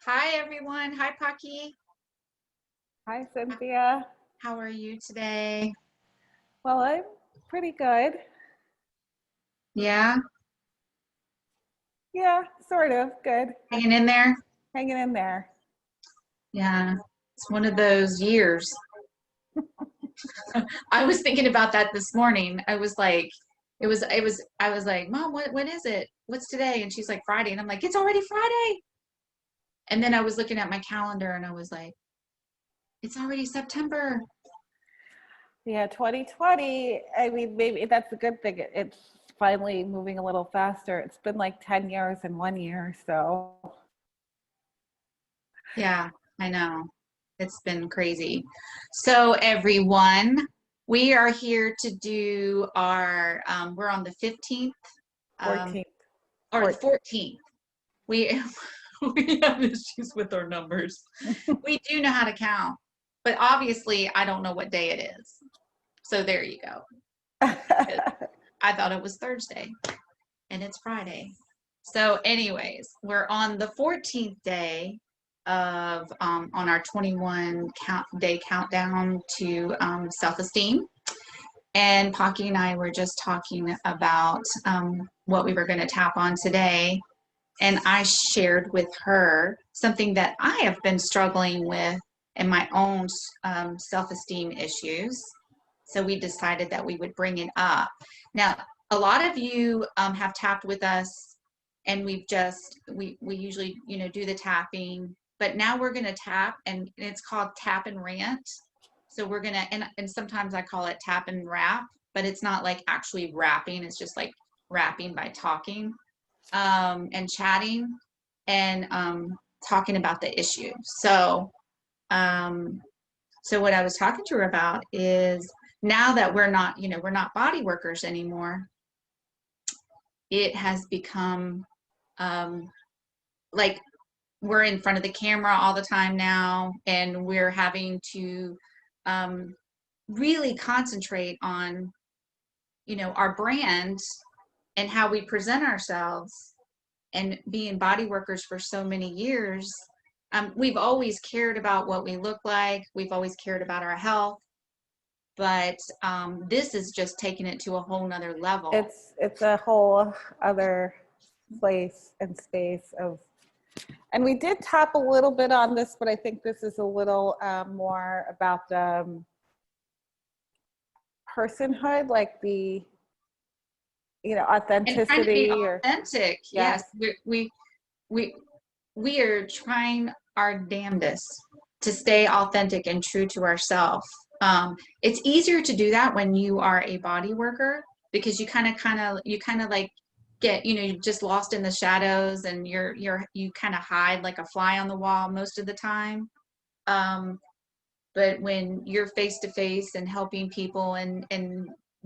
Hi, everyone. Hi, Phaki. Hi, Cynthia. How are you today? Well, I'm pretty good. Yeah, Yeah, sort of good. hanging in there? Hanging in there. Yeah, it's one of those years. I was thinking about that this morning. I was like, I was like, Mom, when is it? What's today? And she's like, Friday. And I'm like, it's already Friday. And then I was looking at my calendar and I was like, it's already September. Yeah, 2020. I mean, maybe that's a good thing. It's finally moving a little faster. It's been like 10 years in 1 year. So, Yeah, I know. It's been crazy. So everyone, we are here to do we're on the 15th, um, 14th. or the 14th. 14th. We, we have issues with our numbers. We do know how to count, but obviously I don't know what day it is. So there you go. I thought it was Thursday and it's Friday. So anyways, we're on the 14th day of on our 21 day countdown to self-esteem. And Pocky and I were just talking about what we were going to tap on today. And I shared with her something that I have been struggling with in my own self-esteem issues. So we decided that we would bring it up. Now, a lot of you have tapped with us, and we usually do the tapping, but now we're going to tap, and it's called tap and rant. So we're gonna and sometimes I call it tap and rap, but it's not like actually rapping. It's just like rapping by talking and chatting and talking about the issue. Um, so what I was talking to her about is now that we're not body workers anymore, it has become like we're in front of the camera all the time now, and we're having to um, really concentrate on, our brand and how we present ourselves. And being body workers for so many years, we've always cared about what we look like. We've always cared about our health, but this is just taking it to a whole nother level. It's a whole other place and space of, and we did tap a little bit on this, but I think this is a little more about the personhood, like the And trying to be authenticity, or authentic. yes. Yes, we we are trying our damnedest to stay authentic and true to ourselves. It's easier to do that when you are a body worker, because you kind of like get, you're just lost in the shadows, and you kind of hide like a fly on the wall most of the time. Um, but when you're face to face and helping people and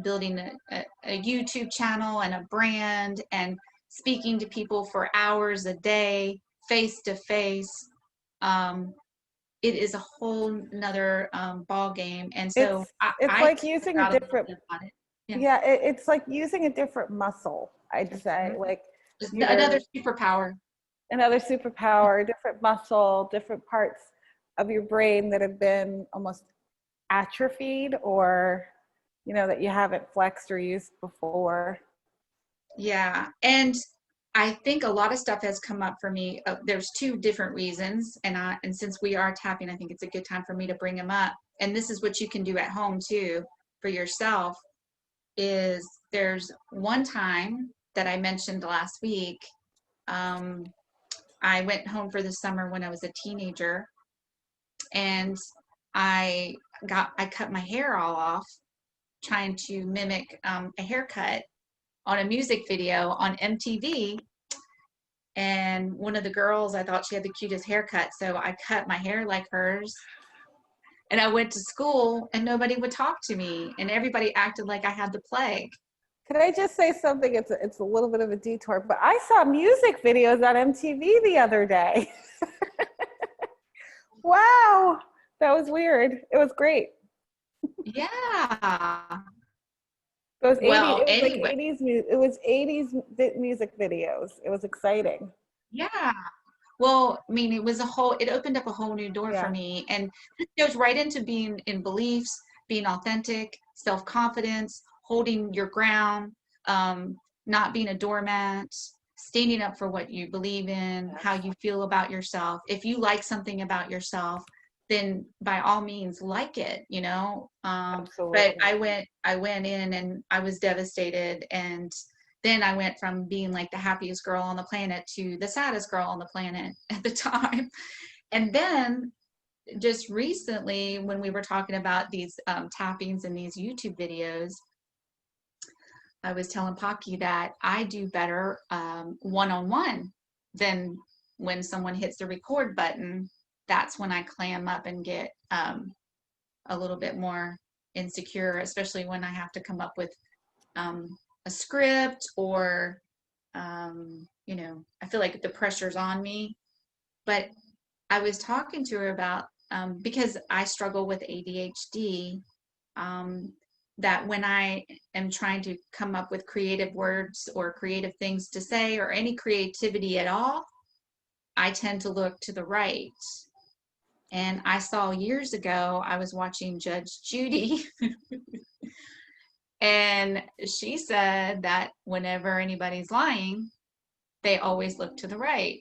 building a YouTube channel and a brand and speaking to people for hours a day, face to face, it is a whole nother ball game. And so It's I like talk using a about a little different, bit about it. Yeah, yeah, it's like using a different muscle, I'd say. Like just you're another superpower. another superpower, different muscle, different parts of your brain that have been almost atrophied, or that you haven't flexed or used before. Yeah, and I think a lot of stuff has come up for me. There's two different reasons, and since we are tapping, I think it's a good time for me to bring them up. And this is what you can do at home too for yourself. Is there's one time that I mentioned last week. Um, I went home for the summer when I was a teenager, and I I cut my hair all off, trying to mimic a haircut on a music video on MTV. And one of the girls, I thought she had the cutest haircut, so I cut my hair like hers. And I went to school and nobody would talk to me, and everybody acted like I had the plague. Can I just say something? It's a little bit of a detour, but I saw music videos on MTV the other day. Wow, that was weird. It was great. Yeah. It was 80s. Well, It was like anyway, 80s. It was 80s music videos. It was exciting. yeah. Well, I mean, it opened up a whole new door for Yeah. me. And it goes right into being in beliefs, being authentic, self-confidence, holding your ground, um, not being a doormat, standing up for what you believe in, how Yes. you feel about yourself. If you like something about yourself, then by all means like it, you know. But Absolutely. I went in and I was devastated, and then I went from being like the happiest girl on the planet to the saddest girl on the planet at the time. And then just recently, when we were talking about these tappings and these YouTube videos, I was telling Phaki that I do better one-on-one than when someone hits the record button. That's when I clam up and get a little bit more insecure, especially when I have to come up with a script or I feel like the pressure's on me. But I was talking to her about because I struggle with ADHD, um, that when I am trying to come up with creative words or creative things to say or any creativity at all, I tend to look to the right. And I saw years ago, I was watching Judge Judy, and she said that whenever anybody's lying, they always look to the right.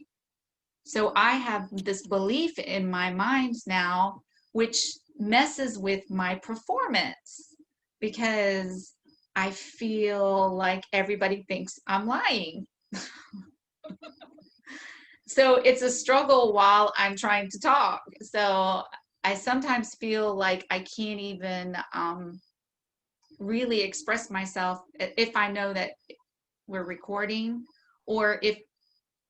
So I have this belief in my mind now, which messes with my performance because I feel like everybody thinks I'm lying. So it's a struggle while I'm trying to talk. So I sometimes feel like I can't even really express myself if I know that we're recording, or if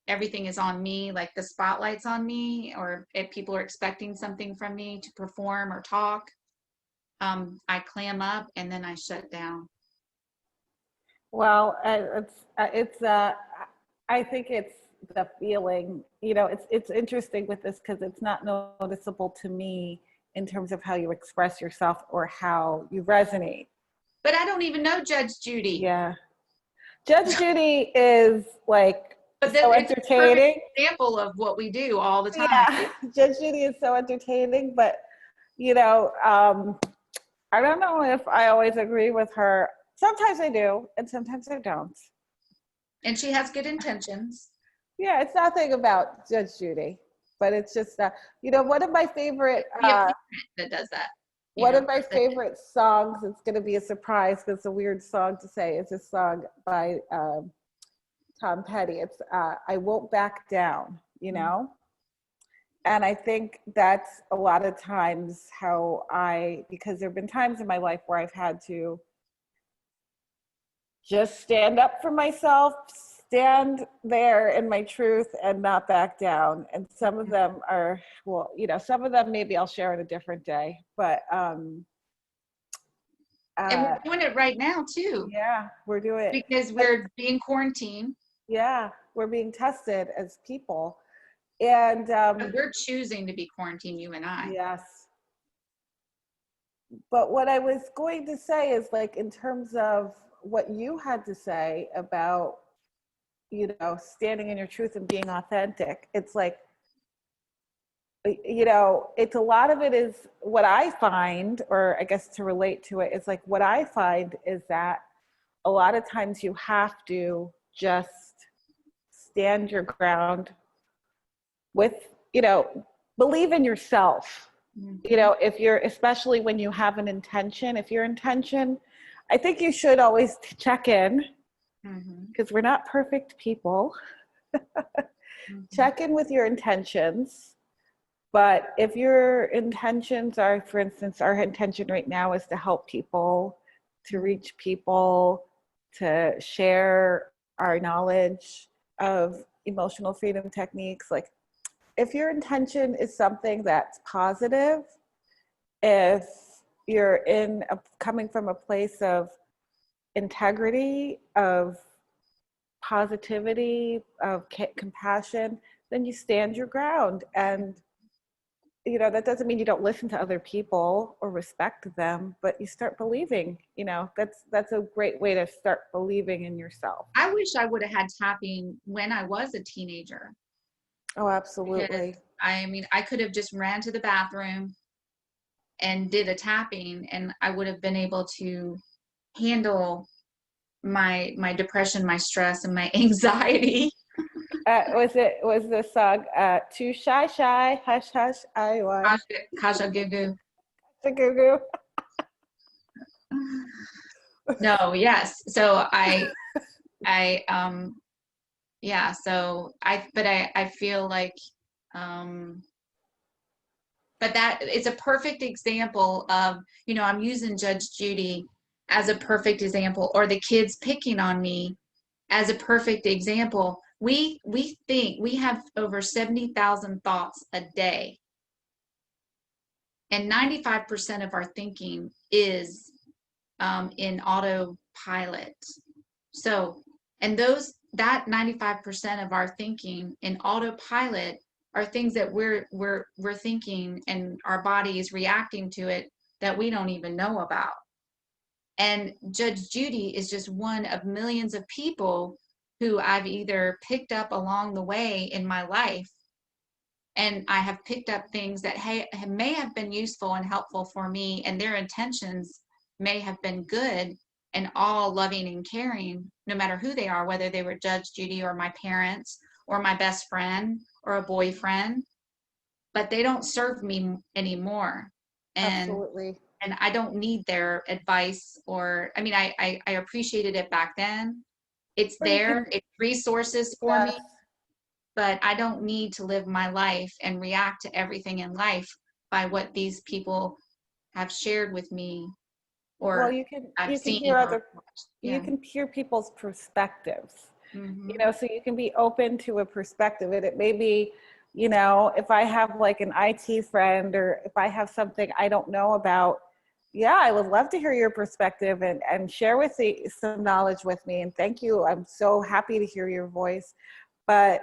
everything is on me, like the spotlight's on me, or if people are expecting something from me to perform or talk, I clam up and then I shut down. Well, I think it's the feeling, it's interesting with this because it's not noticeable to me in terms of how you express yourself or how you resonate. But I don't even know Judge Judy. Yeah. Judge Judy is like But so it's a perfect entertaining. example of what we do all the time. Yeah. Judge Judy is so entertaining, but I don't know if I always agree with her. Sometimes I do, and sometimes I don't. And she has good intentions. Yeah, it's nothing about Judge Judy, but it's just one of my favorite Be a parent that does that, one of my favorite songs. It's going to be a surprise because it's a weird song to say. It's a song by Tom Petty. It's "I Won't Back Down," And I think that's a lot of times because there have been times in my life where I've had to just stand up for myself, stand there in my truth and not back down. And some of them are, some of them maybe I'll share on a different day, but and we're doing it right now too. Yeah, we're doing it. Because we're being quarantined. Yeah, we're being tested as people. And but we're choosing to be quarantined, you and I. Yes. But what I was going to say is, like, in terms of what you had to say about, standing in your truth and being authentic, it's like, it's a lot of it is what I find, or I guess to relate to it, it's like what I find is that a lot of times you have to just stand your ground with, believe in yourself. If you're, especially when you have an intention, if your intention, I think you should always check in because we're not perfect people. Check in with your intentions. But if your intentions are, for instance, our intention right now is to help people, to reach people, to share our knowledge of emotional freedom techniques, like, if your intention is something that's positive, if you're coming from a place of integrity, of positivity, of compassion, then you stand your ground. And that doesn't mean you don't listen to other people or respect them, but you start believing. That's a great way to start believing in yourself. I wish I would have had tapping when I was a teenager. Oh, Because, absolutely. I mean, I could have just ran to the bathroom and did a tapping, and I would have been able to handle my depression, my stress, and my anxiety. Was the song Too Shy Shy, Hush Hush, I Want Kasha Gugu. to Goo Goo? No, yes. So I yeah, so I feel like um but that it's a perfect example of, I'm using Judge Judy as a perfect example, or the kids picking on me as a perfect example. We think we have over 70,000 thoughts a day, and 95% of our thinking is in autopilot. So, and that 95% of our thinking in autopilot are things that we're thinking, and our body is reacting to it that we don't even know about. And Judge Judy is just one of millions of people who I've either picked up along the way in my life, and I have picked up things that may have been useful and helpful for me, and their intentions may have been good and all loving and caring, no matter who they are, whether they were Judge Judy or my parents or my best friend or a boyfriend, but they don't serve me anymore. And Absolutely. and I don't need their advice, or I mean, I appreciated it back then. It's Or you there, can, it's resources for yes. me, but I don't need to live my life and react to everything in life by what these people have shared with me, Well, or I've you can seen hear or other, watched. you Yeah. can hear people's perspectives, Mm-hmm. so you can be open to a perspective. And it may be, if I have like an IT friend, or if I have something I don't know about, yeah, I would love to hear your perspective and share some knowledge with me. And thank you. I'm so happy to hear your voice. But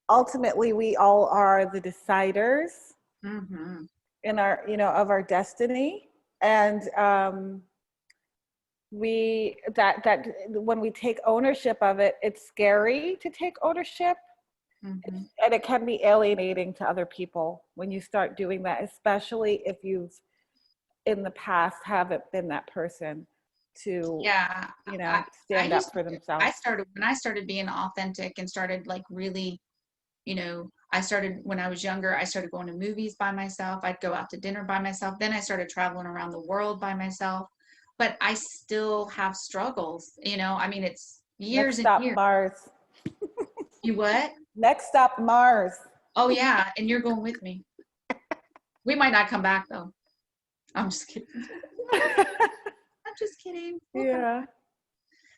ultimately, we all are the deciders Mm-hmm. in our, of our destiny. And that when we take ownership of it, it's scary to take ownership, Mm-hmm. and it can be alienating to other people when you start doing that, especially if you've in the past haven't been that person to Yeah. I stand used up for I themselves. started when I started being authentic and started like really, I started when I was younger. I started going to movies by myself. I'd go out to dinner by myself. Then I started traveling around the world by myself. But I still have struggles, I mean, it's Next years and stop, years. Mars. You what? Next stop, Mars. Oh, yeah. And you're going with me. We might not come back, though. I'm just kidding. I'm just kidding. Yeah,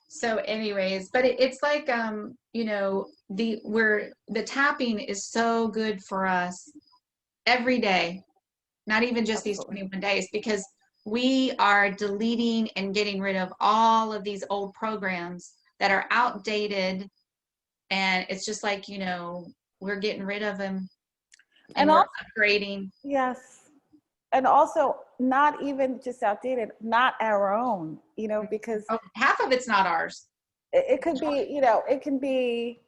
So anyways, but it's like, the tapping is so good for us every day, not even just these absolutely. 21 days, because we are deleting and getting rid of all of these old programs that are outdated. And it's just like, we're getting rid of them, and And we're also, upgrading. yes, and also not even just outdated, not our own, because Oh, half of it's not ours. it could be, it can be,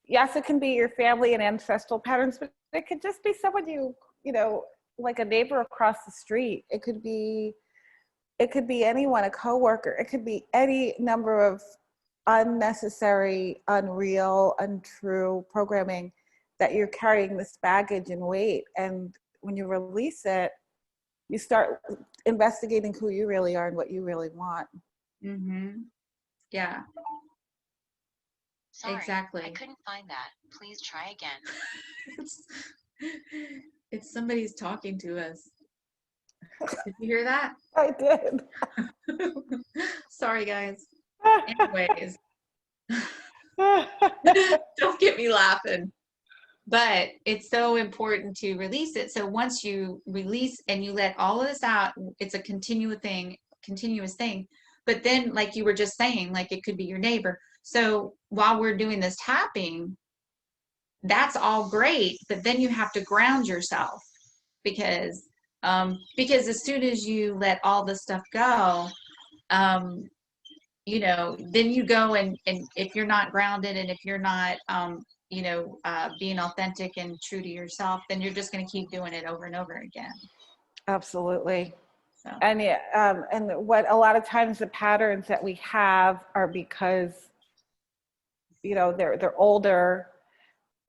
yes, it can be your family and ancestral patterns, but it could just be someone like a neighbor across the street. It could be anyone, a coworker. It could be any number of unnecessary, unreal, untrue programming that you're carrying this baggage and weight. And when you release it, you start investigating who you really are and what you really want. Mm-hmm. Yeah, Sorry, exactly. I couldn't find that. Please try again. it's, it's somebody's talking to us. Did you hear that? I did. Sorry, guys. Anyways, don't get me laughing. But it's so important to release it. So once you release and you let all of this out, it's a continuous thing. But then, like you were just saying, like it could be your neighbor. So while we're doing this tapping, that's all great. But then you have to ground yourself, because as soon as you let all this stuff go, then you go and if you're not grounded, and if you're not you know, being authentic and true to yourself, then you're just going to keep doing it over and over again. Absolutely. So. And yeah, and what a lot of times the patterns that we have are because, you know, they're older.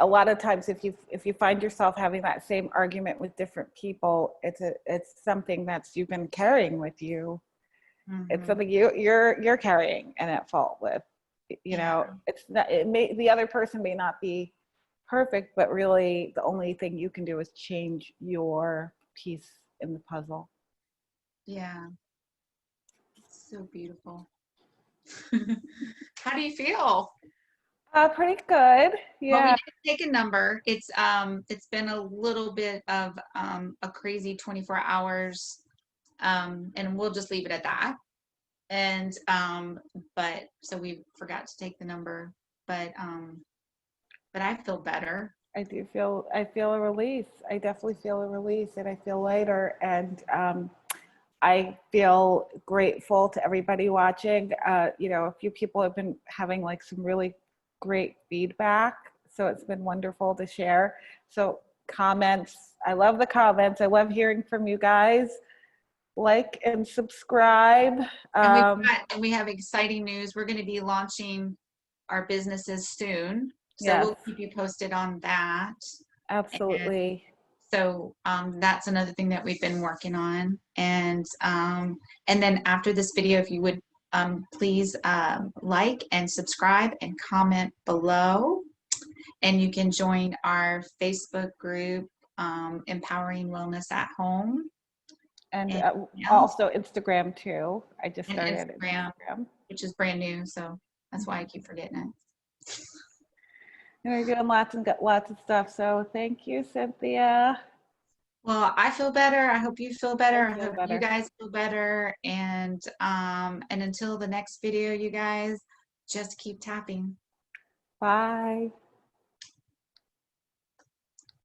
A lot of times if you find yourself having that same argument with different people, it's something that's you've been carrying with you. It's something you're carrying and at fault with. You know, it's not, the other person may not be perfect, but really the only thing you can do is change your piece in the puzzle. Yeah. It's so beautiful. How do you feel? Pretty good. Yeah. Well, we did take a number. It's been a little bit of a crazy 24 hours, and we'll just leave it at that. And but so we forgot to take the number, but I feel better. I feel a release. I definitely feel a release, and I feel lighter, and I feel grateful to everybody watching. You know, a few people have been having like some really great feedback, so it's been wonderful to share. So comments, I love the comments. I love hearing from you guys. Like and subscribe. And we have exciting news. We're going to be launching our businesses soon, so Yes. we'll keep you posted on that. Absolutely. And so that's another thing that we've been working on. And then after this video, if you would please like and subscribe and comment below. And you can join our Facebook group, Empowering Wellness at Home. And also Instagram too. I just started Instagram, which is brand new. So that's why I keep forgetting it. And we're doing lots of stuff. So thank you, Cynthia. Well, I feel better. I hope you feel better. I hope better. you guys feel better. And until the next video, you guys just keep tapping. Bye.